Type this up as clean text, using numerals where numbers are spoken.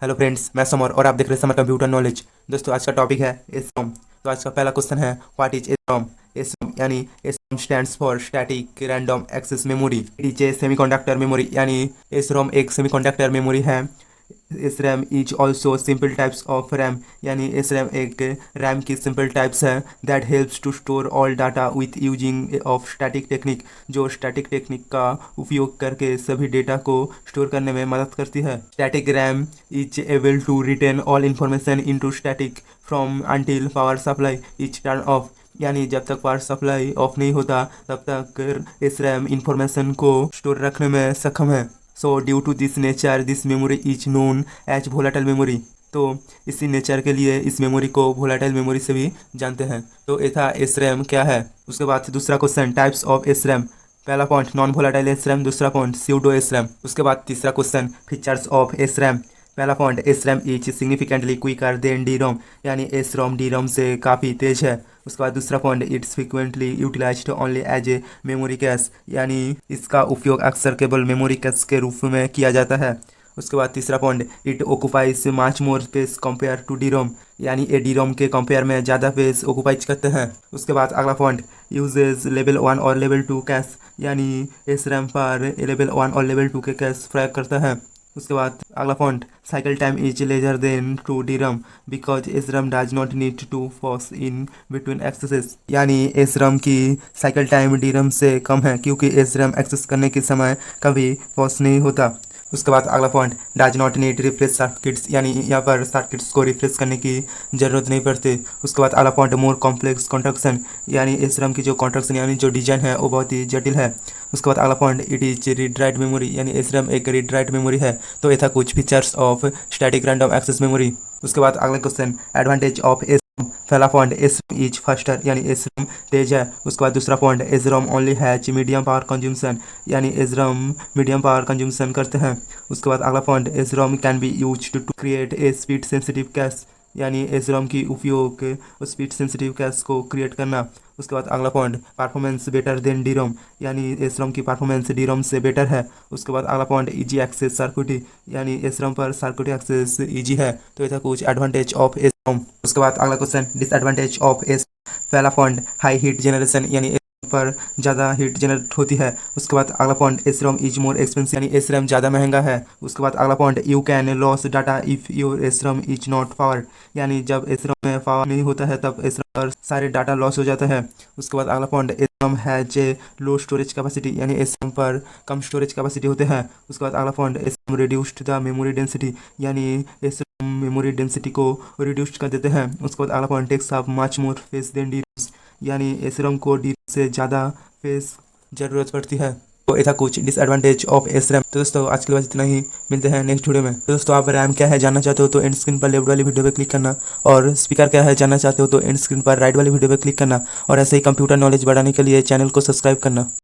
Hello friends, मैं summer और आप देख रहे हैं समर कंप्यूटर नॉलेज। दोस्तों, आज का टॉपिक है एसरॉम। तो आज का पहला क्वेश्चन है, व्हाट इज एसरॉम। एसरॉम यानी SRAM stands for static random access memory. It is a semiconductor memory, यानी एसरॉम एक सेमीकंडक्टर मेमोरी है। SRAM is also simple types of RAM, यानी SRAM एक रैम की सिंपल टाइप्स है। That helps to store all data with using of static technique, जो static technique का उपयोग करके सभी डेटा को स्टोर करने में मदद करती है। Static RAM is able to retain all information into static from until power supply is turn off, यानी जब तक पावर सप्लाई ऑफ नहीं होता तब तक SRAM इंफॉर्मेशन को स्टोर रखने में सक्षम है। So due to this nature this memory is known as volatile memory. तो इसी नेचर के लिए इस मेमोरी को वोलाटाइल मेमोरी से भी जानते हैं। तो ये था SRAM क्या है। उसके बाद दूसरा क्वेश्चन, टाइप्स ऑफ SRAM। पहला पॉइंट नॉन वोलाटाइल SRAM, दूसरा पॉइंट स्यूडो SRAM। उसके बाद तीसरा क्वेश्चन, फीचर्स ऑफ SRAM। पहला point, SRAM is significantly quicker than DRAM, यानी SRAM DRAM से काफ़ी तेज है। उसके बाद दूसरा point, it's frequently utilised only as a memory cache, यानी इसका उपयोग अक्सर केवल मेमोरी कैश के रूप में किया जाता है। उसके बाद तीसरा point, it occupies much more space compare to DRAM, यानी ये DRAM के कंपेयर में ज़्यादा स्पेस ओकुपाइज करते हैं। उसके बाद अगला पॉइंट, यूजेज लेवल 1 और लेवल 2 कैश, यानी SRAM पर लेवल 1 और लेवल 2 के कैश प्रयोग करता है। उसके बाद अगला point, cycle time is lesser than to DRAM because SRAM does not need to pause in between accesses, यानी SRAM की साइकिल टाइम DRAM से कम है क्योंकि SRAM एक्सेस करने के समय कभी पॉज नहीं होता। उसके बाद अगला point, does not need refresh circuits, यानी यहाँ पर सर्किट्स को रिफ्रेश करने की ज़रूरत नहीं पड़ती। उसके बाद अगला पॉइंट, मोर कॉम्प्लेक्स कॉन्ट्रक्शन, यानी SRAM की जो कॉन्ट्रक्शन यानी जो डिजाइन है वो बहुत ही जटिल है। उसके बाद अगला point, it is read write memory, यानी SRAM एक रीड राइट मेमोरी है। तो ये था कुछ features of static random access memory. उसके बाद अगला क्वेश्चन, एडवांटेज ऑफ SRAM। पहला पॉइंट, SRAM इज फास्टर, यानी SRAM तेज है। उसके बाद दूसरा point, SRAM only has medium power consumption, यानी SRAM मीडियम पावर कंज्यूमशन करते हैं। उसके बाद अगला point, SRAM can be used to create a speed sensitive cash, यानी SRAM की उपयोग स्पीड सेंसिटिव कैश को क्रिएट करना। उसके बाद अगला point, performance better than DRAM, यानी SRAM की परफॉर्मेंस DRAM से बेटर है। उसके बाद अगला पॉइंट, इजी एक्सेस सर्किटरी, यानी SRAM पर सर्किटरी एक्सेस इजी है। तो ये था कुछ एडवांटेज ऑफ SRAM। उसके बाद अगला क्वेश्चन, डिसएडवांटेज ऑफ SRAM। पहला पॉइंट, हाई हीट जनरेशन, यानी SRAM पर ज़्यादा हीट जनरेट होती है। उसके बाद अगला point, SRAM is more expensive, यानी SRAM ज़्यादा महंगा है। उसके बाद अगला point, you can loss data if your SRAM is not power, यानी जब SRAM में पावर नहीं होता है तब SRAM पर सारे डाटा लॉस हो जाता है। उसके बाद अगला point, SRAM has a low storage capacity, यानी SRAM पर कम स्टोरेज कैपेसिटी होते हैं। उसके बाद अगला point, SRAM reduced the memory density, यानी SRAM मेमोरी डेंसिटी को रिड्यूस कर देते हैं। उसके बाद अगला point, takes of much more space than DRAM, यानी SRAM को DRAM से ज़्यादा स्पेस ज़रूरत पड़ती है। तो ये था कुछ डिसएडवांटेज ऑफ SRAM। तो दोस्तों, आज के लिए बस इतना ही, मिलते हैं नेक्स्ट वीडियो में। तो दोस्तों, आप रैम क्या है जानना चाहते हो तो एंड स्क्रीन पर लेफ्ट वाली वीडियो पे क्लिक करना, और स्पीकर क्या है जानना चाहते हो तो एंड स्क्रीन पर राइट वाली वीडियो पे क्लिक करना, और ऐसे ही कंप्यूटर नॉलेज बढ़ाने के लिए चैनल को सब्सक्राइब करना।